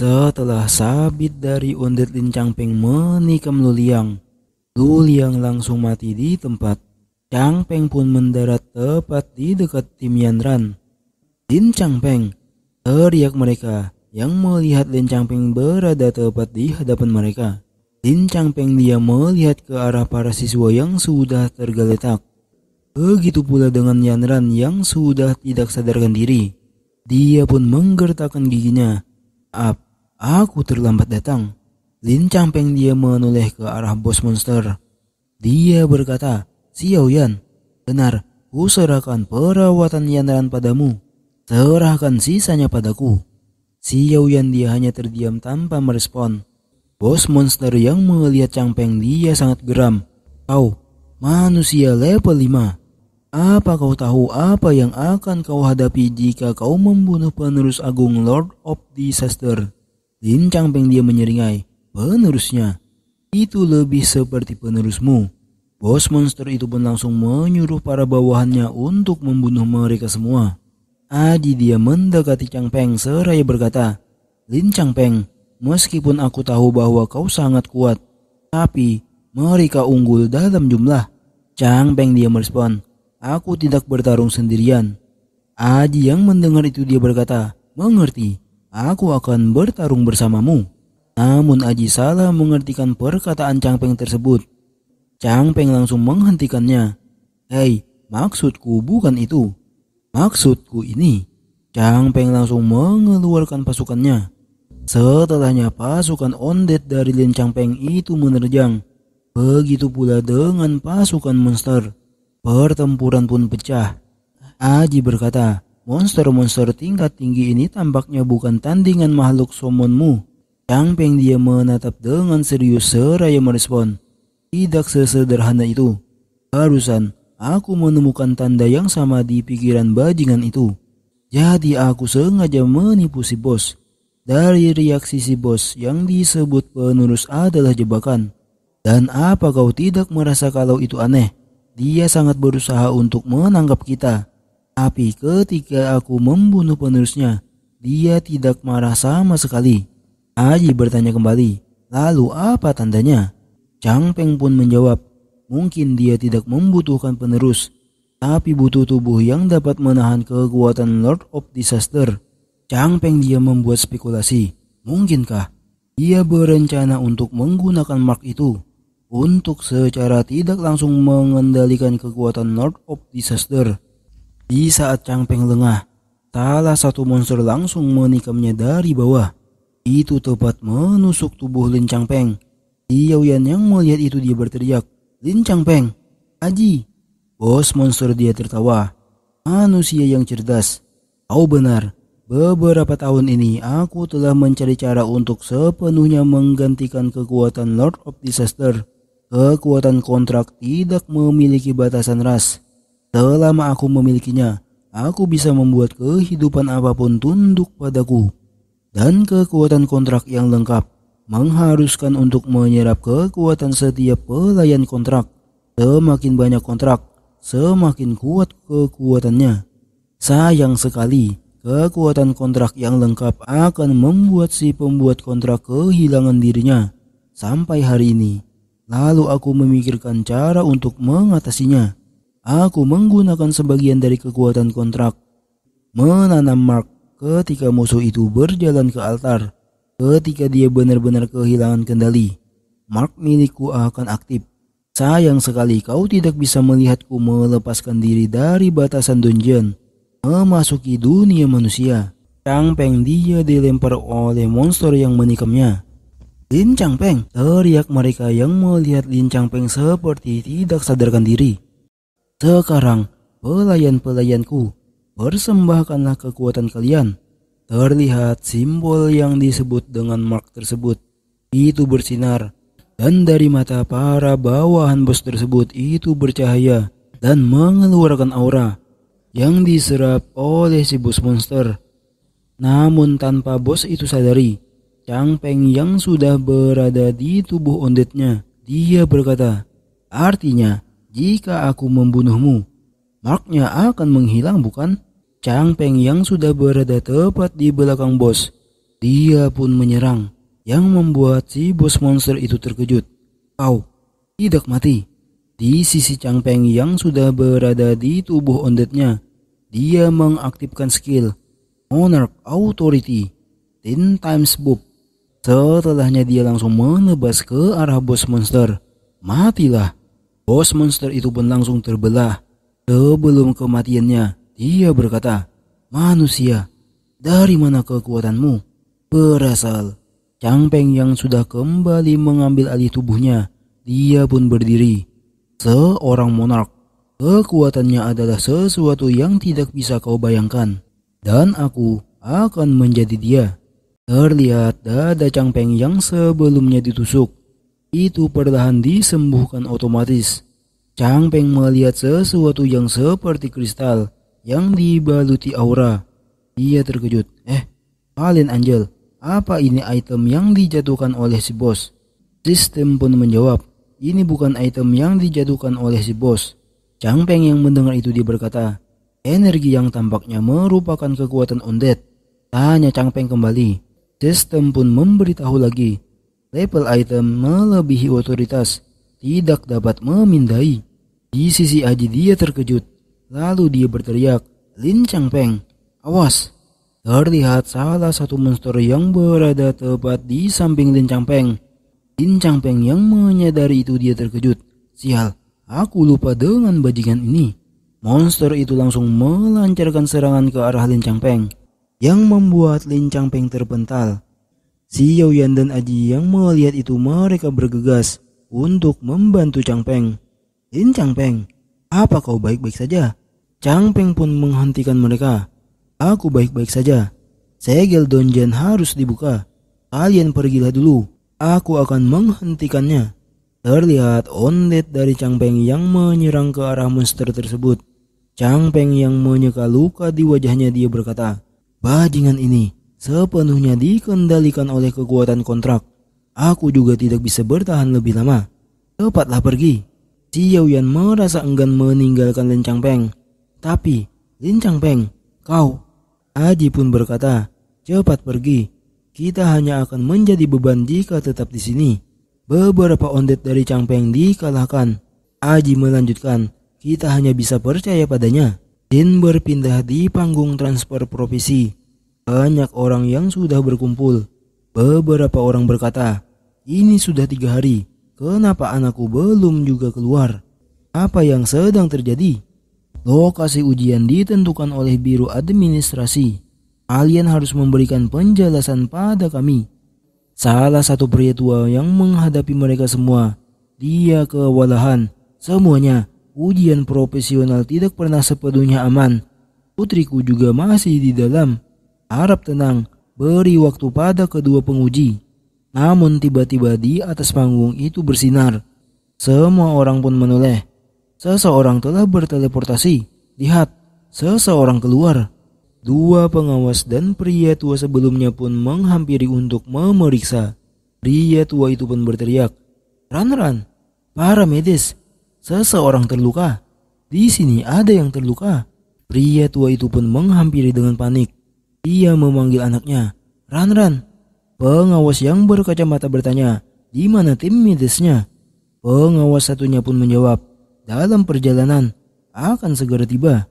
Setelah sabit dari ondet Lin Changpeng menikam Luliang, Luliang langsung mati di tempat. Changpeng pun mendarat tepat di dekat tim Yanran. Lin Changpeng, teriak mereka yang melihat Lin Changpeng berada tepat di hadapan mereka. Lin Changpeng dia melihat ke arah para siswa yang sudah tergeletak. Begitu pula dengan Yanran yang sudah tidak sadarkan diri. Dia pun menggertakkan giginya. Aku terlambat datang. Lin Changpeng dia menoleh ke arah bos monster. Dia berkata, Xiao Yan, benar, ku serahkan perawatan Yanran padamu. Serahkan sisanya padaku. Xiao Yan dia hanya terdiam tanpa merespon. Bos monster yang melihat Changpeng dia sangat geram. Kau, manusia level 5. Apa kau tahu apa yang akan kau hadapi jika kau membunuh penerus agung Lord of Disaster? Lin Changpeng dia menyeringai. Penerusnya? Itu lebih seperti penerusmu. Bos monster itu pun langsung menyuruh para bawahannya untuk membunuh mereka semua. Aji dia mendekati Changpeng seraya berkata, Lin Changpeng, meskipun aku tahu bahwa kau sangat kuat, tapi mereka unggul dalam jumlah. Changpeng dia merespon, aku tidak bertarung sendirian. Aji yang mendengar itu dia berkata, mengerti, aku akan bertarung bersamamu. Namun Aji salah mengertikan perkataan Changpeng tersebut. Changpeng langsung menghentikannya. Hei, maksudku bukan itu. Maksudku ini. Changpeng langsung mengeluarkan pasukannya. Setelahnya pasukan ondet dari Lin Changpeng itu menerjang. Begitu pula dengan pasukan monster. Pertempuran pun pecah. Aji berkata, monster-monster tingkat tinggi ini tampaknya bukan tandingan makhluk summonmu. Changpeng dia menatap dengan serius seraya merespon. Tidak sesederhana itu. Barusan aku menemukan tanda yang sama di pikiran bajingan itu. Jadi aku sengaja menipu si bos. Dari reaksi si bos yang disebut penerus adalah jebakan. Dan apa kau tidak merasa kalau itu aneh? Dia sangat berusaha untuk menangkap kita. Tapi ketika aku membunuh penerusnya, dia tidak marah sama sekali. Aji bertanya kembali, lalu apa tandanya? Changpeng pun menjawab, mungkin dia tidak membutuhkan penerus, tapi butuh tubuh yang dapat menahan kekuatan Lord of Disaster. Changpeng dia membuat spekulasi, mungkinkah dia berencana untuk menggunakan mark itu untuk secara tidak langsung mengendalikan kekuatan Lord of Disaster. Di saat Changpeng lengah, salah satu monster langsung menikamnya dari bawah. Itu tepat menusuk tubuh Lin Changpeng. Xiao Yan yang melihat itu dia berteriak, Lin Changpeng, Aji. Bos monster dia tertawa. Manusia yang cerdas. Kau benar. Beberapa tahun ini aku telah mencari cara untuk sepenuhnya menggantikan kekuatan Lord of Disaster. Kekuatan kontrak tidak memiliki batasan ras. Selama aku memilikinya, aku bisa membuat kehidupan apapun tunduk padaku. Dan kekuatan kontrak yang lengkap mengharuskan untuk menyerap kekuatan setiap pelayan kontrak. Semakin banyak kontrak, semakin kuat kekuatannya. Sayang sekali, kekuatan kontrak yang lengkap akan membuat si pembuat kontrak kehilangan dirinya sampai hari ini. Lalu aku memikirkan cara untuk mengatasinya. Aku menggunakan sebagian dari kekuatan kontrak, menanam mark ketika musuh itu berjalan ke altar. Ketika dia benar-benar kehilangan kendali, mark milikku akan aktif. Sayang sekali kau tidak bisa melihatku melepaskan diri dari batasan dungeon, memasuki dunia manusia. Changpeng dia dilempar oleh monster yang menikamnya. Lin Changpeng, teriak mereka yang melihat Lin Changpeng seperti tidak sadarkan diri. Sekarang, pelayan-pelayanku, persembahkanlah kekuatan kalian. Terlihat simbol yang disebut dengan mark tersebut itu bersinar, dan dari mata para bawahan bos tersebut itu bercahaya dan mengeluarkan aura yang diserap oleh si bos monster. Namun tanpa bos itu sadari, Changpeng yang sudah berada di tubuh ondetnya, dia berkata, artinya jika aku membunuhmu, marknya akan menghilang bukan? Changpeng yang sudah berada tepat di belakang bos Dia pun menyerang, yang membuat si bos monster itu terkejut. Kau tidak mati. Di sisi Changpeng yang sudah berada di tubuh ondetnya, dia mengaktifkan skill Monarch Authority 10 times buff. Setelahnya dia langsung menebas ke arah bos monster. Matilah. Bos monster itu pun langsung terbelah. Sebelum kematiannya, dia berkata, "Manusia, dari mana kekuatanmu berasal?" Changpeng yang sudah kembali mengambil alih tubuhnya, dia pun berdiri. Seorang monark. Kekuatannya adalah sesuatu yang tidak bisa kau bayangkan. Dan aku akan menjadi dia. Terlihat dada Changpeng yang sebelumnya ditusuk itu perlahan disembuhkan otomatis. Changpeng melihat sesuatu yang seperti kristal yang dibaluti aura. Dia terkejut. Kalian Angel, apa ini item yang dijatuhkan oleh si bos? Sistem pun menjawab, ini bukan item yang dijatuhkan oleh si bos. Changpeng yang mendengar itu dia berkata, energi yang tampaknya merupakan kekuatan undead. Tanya Changpeng kembali. Sistem pun memberitahu lagi, level item melebihi otoritas, tidak dapat memindai. Di sisi Aji dia terkejut. Lalu dia berteriak, Lin Changpeng, awas. Terlihat salah satu monster yang berada tepat di samping Lin Changpeng. Lin Changpeng yang menyadari itu dia terkejut. Sial, aku lupa dengan bajingan ini. Monster itu langsung melancarkan serangan ke arah Lin Changpeng, yang membuat Lin Changpeng terpental. Si Yaoyan dan Aji yang melihat itu mereka bergegas untuk membantu Changpeng. Lin Changpeng, apa kau baik-baik saja? Changpeng pun menghentikan mereka. Aku baik-baik saja. Segel donjon harus dibuka. Kalian pergilah dulu. Aku akan menghentikannya. Terlihat ondet dari Changpeng yang menyerang ke arah monster tersebut. Changpeng yang menyeka luka di wajahnya dia berkata, bajingan ini sepenuhnya dikendalikan oleh kekuatan kontrak. Aku juga tidak bisa bertahan lebih lama. Cepatlah pergi. Si Yaoyan merasa enggan meninggalkan Lin Changpeng. Tapi, Lin Changpeng, kau... Aji pun berkata, cepat pergi. Kita hanya akan menjadi beban jika tetap di sini. Beberapa ondet dari Changpeng dikalahkan. Aji melanjutkan, kita hanya bisa percaya padanya. Jin berpindah di panggung transfer profesi. Banyak orang yang sudah berkumpul. Beberapa orang berkata, ini sudah 3 hari. Kenapa anakku belum juga keluar? Apa yang sedang terjadi? Lokasi ujian ditentukan oleh Biro Administrasi. Kalian harus memberikan penjelasan pada kami. Salah satu pria tua yang menghadapi mereka semua. Dia kewalahan. Semuanya, ujian profesional tidak pernah sepenuhnya aman. Putriku juga masih di dalam. Harap tenang, beri waktu pada kedua penguji. Namun tiba-tiba di atas panggung itu bersinar. Semua orang pun menoleh. Seseorang telah berteleportasi. Lihat, seseorang keluar. 2 pengawas dan pria tua sebelumnya pun menghampiri untuk memeriksa. Pria tua itu pun berteriak, Ran, para medis, seseorang terluka. Di sini ada yang terluka. Pria tua itu pun menghampiri dengan panik. Ia memanggil anaknya, Ran. Pengawas yang berkacamata bertanya, di mana tim medisnya? Pengawas satunya pun menjawab, dalam perjalanan, akan segera tiba.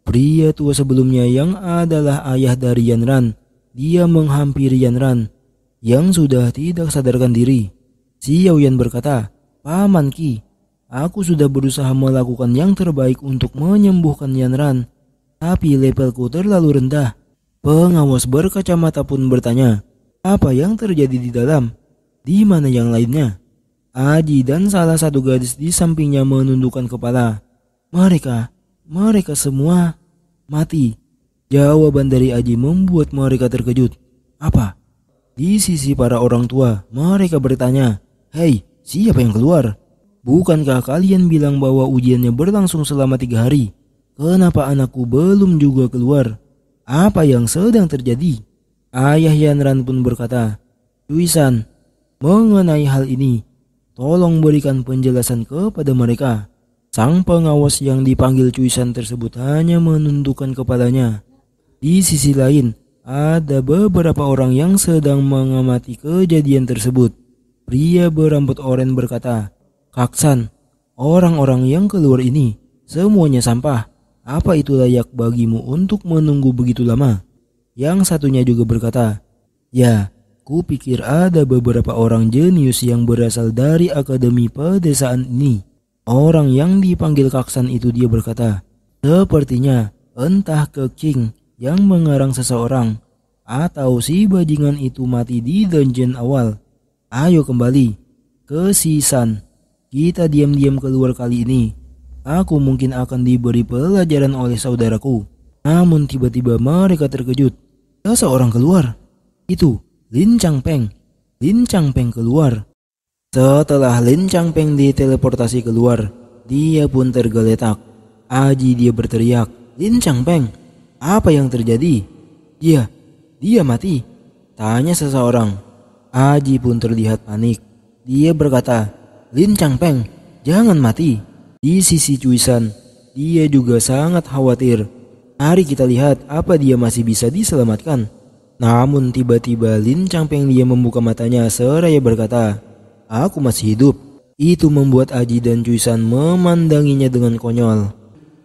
Pria tua sebelumnya yang adalah ayah dari Yanran, dia menghampiri Yanran, yang sudah tidak sadarkan diri. Si Yaoyan berkata, Paman Ki, aku sudah berusaha melakukan yang terbaik untuk menyembuhkan Yanran, tapi levelku terlalu rendah. Pengawas berkacamata pun bertanya, apa yang terjadi di dalam? Di mana yang lainnya? Aji dan salah satu gadis di sampingnya menundukkan kepala. Mereka semua mati. Jawaban dari Aji membuat mereka terkejut. Apa? Di sisi para orang tua, mereka bertanya, hei, siapa yang keluar? Bukankah kalian bilang bahwa ujiannya berlangsung selama 3 hari? Kenapa anakku belum juga keluar? Apa yang sedang terjadi? Ayah Yanran pun berkata, Cuisan, mengenai hal ini, tolong berikan penjelasan kepada mereka. Sang pengawas yang dipanggil Cuisan tersebut hanya menundukkan kepalanya. Di sisi lain, ada beberapa orang yang sedang mengamati kejadian tersebut. Pria berambut oranye berkata, "Kaksan, orang-orang yang keluar ini semuanya sampah. Apa itu layak bagimu untuk menunggu begitu lama?" Yang satunya juga berkata, "Ya, kupikir ada beberapa orang jenius yang berasal dari akademi pedesaan ini." Orang yang dipanggil Kaksan itu dia berkata, "Sepertinya entah ke King yang mengarang seseorang atau si bajingan itu mati di dungeon awal. Ayo kembali ke Sisan. Kita diam-diam keluar kali ini. Aku mungkin akan diberi pelajaran oleh saudaraku." Namun tiba-tiba mereka terkejut. Seseorang keluar. Itu Lin Changpeng. Lin Changpeng keluar. Setelah Lin Changpeng diteleportasi keluar, dia pun tergeletak. Aji dia berteriak, "Lin Changpeng, apa yang terjadi?" Dia mati," tanya seseorang. Aji pun terlihat panik. Dia berkata, "Lin Changpeng, jangan mati." Di sisi Cuisan, dia juga sangat khawatir. "Mari kita lihat apa dia masih bisa diselamatkan." Namun tiba-tiba Lin Changpeng dia membuka matanya seraya berkata, "Aku masih hidup." Itu membuat Aji dan Cuisan memandanginya dengan konyol.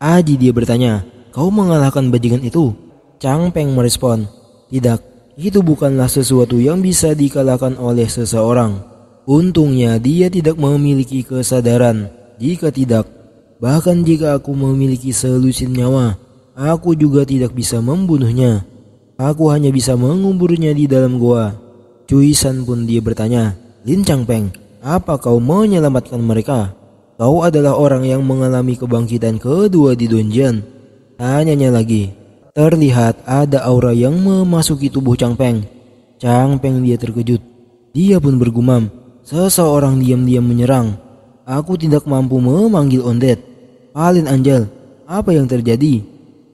Aji dia bertanya, "Kau mengalahkan bajingan itu?" Changpeng merespon, "Tidak, itu bukanlah sesuatu yang bisa dikalahkan oleh seseorang. Untungnya dia tidak memiliki kesadaran. Jika tidak, bahkan jika aku memiliki selusin nyawa, aku juga tidak bisa membunuhnya. Aku hanya bisa menguburnya di dalam goa." Cuisan pun dia bertanya, "Lin Changpeng, apa kau menyelamatkan mereka? Kau adalah orang yang mengalami kebangkitan kedua di dungeon." Tanyanya lagi. Terlihat ada aura yang memasuki tubuh Changpeng. Changpeng dia terkejut. Dia pun bergumam, "Seseorang diam-diam menyerang. Aku tidak mampu memanggil undead. Palin Angel, apa yang terjadi?"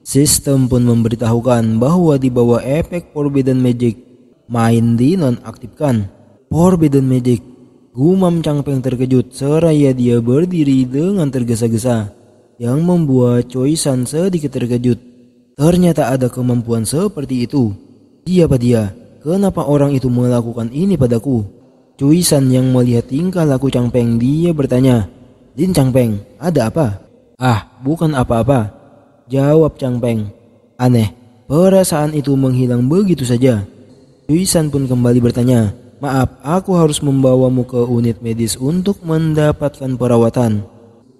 Sistem pun memberitahukan bahwa di bawah efek Forbidden Magic, main dinonaktifkan. "Forbidden Magic," gumam Changpeng terkejut seraya dia berdiri dengan tergesa-gesa, yang membuat Choisan sedikit terkejut. Ternyata ada kemampuan seperti itu. Siapa dia? Kenapa orang itu melakukan ini padaku? Cuisan yang melihat tingkah laku Changpeng dia bertanya, "Lin Changpeng, ada apa?" "Ah, bukan apa-apa," jawab Changpeng. "Aneh, perasaan itu menghilang begitu saja." Cuisan pun kembali bertanya, "Maaf, aku harus membawamu ke unit medis untuk mendapatkan perawatan.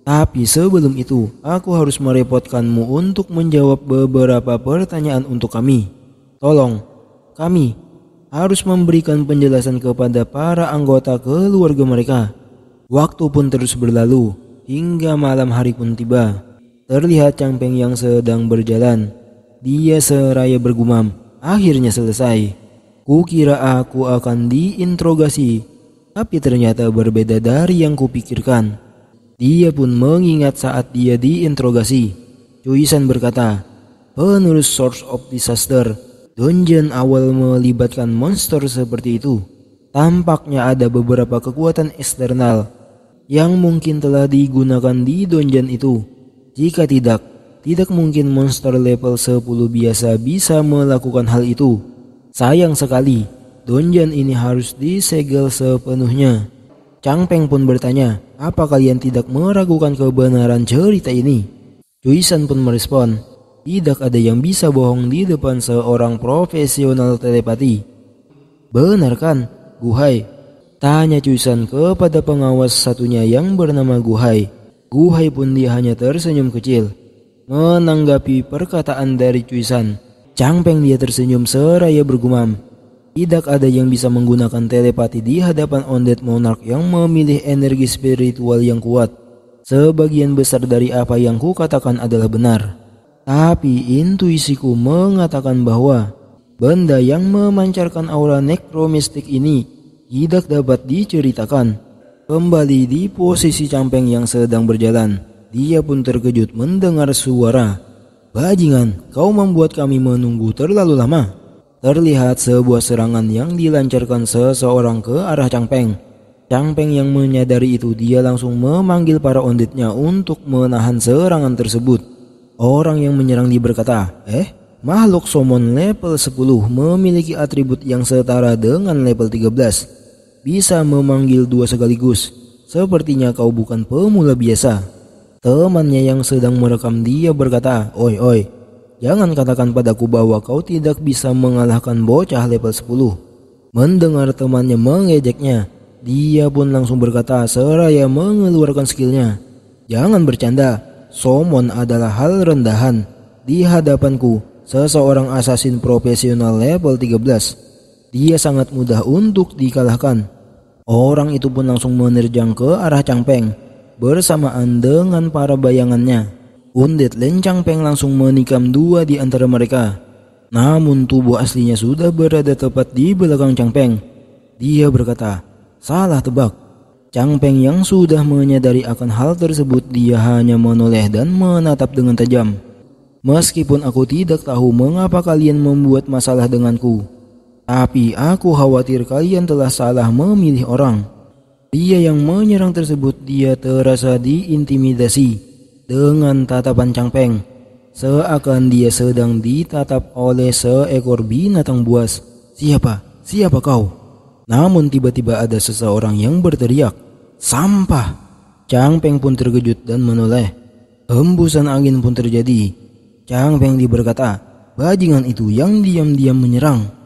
Tapi sebelum itu, aku harus merepotkanmu untuk menjawab beberapa pertanyaan untuk kami. Tolong, kami harus memberikan penjelasan kepada para anggota keluarga mereka." Waktu pun terus berlalu, hingga malam hari pun tiba. Terlihat Changpeng yang sedang berjalan. Dia seraya bergumam, "Akhirnya selesai. Kukira aku akan diinterogasi, tapi ternyata berbeda dari yang kupikirkan." Dia pun mengingat saat dia diinterogasi. Cuisan berkata, "Penerus Source of Disaster, dungeon awal melibatkan monster seperti itu. Tampaknya ada beberapa kekuatan eksternal yang mungkin telah digunakan di dungeon itu. Jika tidak mungkin monster level 10 biasa bisa melakukan hal itu. Sayang sekali, dungeon ini harus disegel sepenuhnya." Changpeng pun bertanya, "Apa kalian tidak meragukan kebenaran cerita ini?" Cuisan pun merespon, "Tidak ada yang bisa bohong di depan seorang profesional telepati." "Benar kan, Guhai?" tanya Cuisan kepada pengawas satunya yang bernama Guhai. Guhai pun dia hanya tersenyum kecil menanggapi perkataan dari Cuisan. Changpeng dia tersenyum seraya bergumam, "Tidak ada yang bisa menggunakan telepati di hadapan Undead Monarch yang memilih energi spiritual yang kuat. Sebagian besar dari apa yang kukatakan adalah benar. Tapi intuisiku mengatakan bahwa benda yang memancarkan aura nekromistik ini tidak dapat diceritakan." Kembali di posisi Changpeng yang sedang berjalan, dia pun terkejut mendengar suara, "Bajingan, kau membuat kami menunggu terlalu lama." Terlihat sebuah serangan yang dilancarkan seseorang ke arah Changpeng. Changpeng yang menyadari itu, dia langsung memanggil para undeadnya untuk menahan serangan tersebut. Orang yang menyerang dia berkata, makhluk summon level 10 memiliki atribut yang setara dengan level 13. Bisa memanggil dua sekaligus. Sepertinya kau bukan pemula biasa. Temannya yang sedang merekam dia berkata, "Oi, oi, jangan katakan padaku bahwa kau tidak bisa mengalahkan bocah level 10. Mendengar temannya mengejeknya, dia pun langsung berkata seraya mengeluarkan skillnya, "Jangan bercanda, summon adalah hal rendahan. Di hadapanku, seseorang assassin profesional level 13. Dia sangat mudah untuk dikalahkan." Orang itu pun langsung menerjang ke arah Changpeng bersamaan dengan para bayangannya. Undead Lin Changpeng langsung menikam dua di antara mereka. Namun tubuh aslinya sudah berada tepat di belakang Changpeng. Dia berkata, "Salah tebak." Changpeng yang sudah menyadari akan hal tersebut, dia hanya menoleh dan menatap dengan tajam. "Meskipun aku tidak tahu mengapa kalian membuat masalah denganku, tapi aku khawatir kalian telah salah memilih orang." Dia yang menyerang tersebut, dia terasa diintimidasi dengan tatapan Changpeng, seakan dia sedang ditatap oleh seekor binatang buas. "Siapa? Siapa kau?" Namun tiba-tiba ada seseorang yang berteriak, "Sampah!" Changpeng pun terkejut dan menoleh. Hembusan angin pun terjadi. Changpeng berkata, "Bajingan itu yang diam-diam menyerang."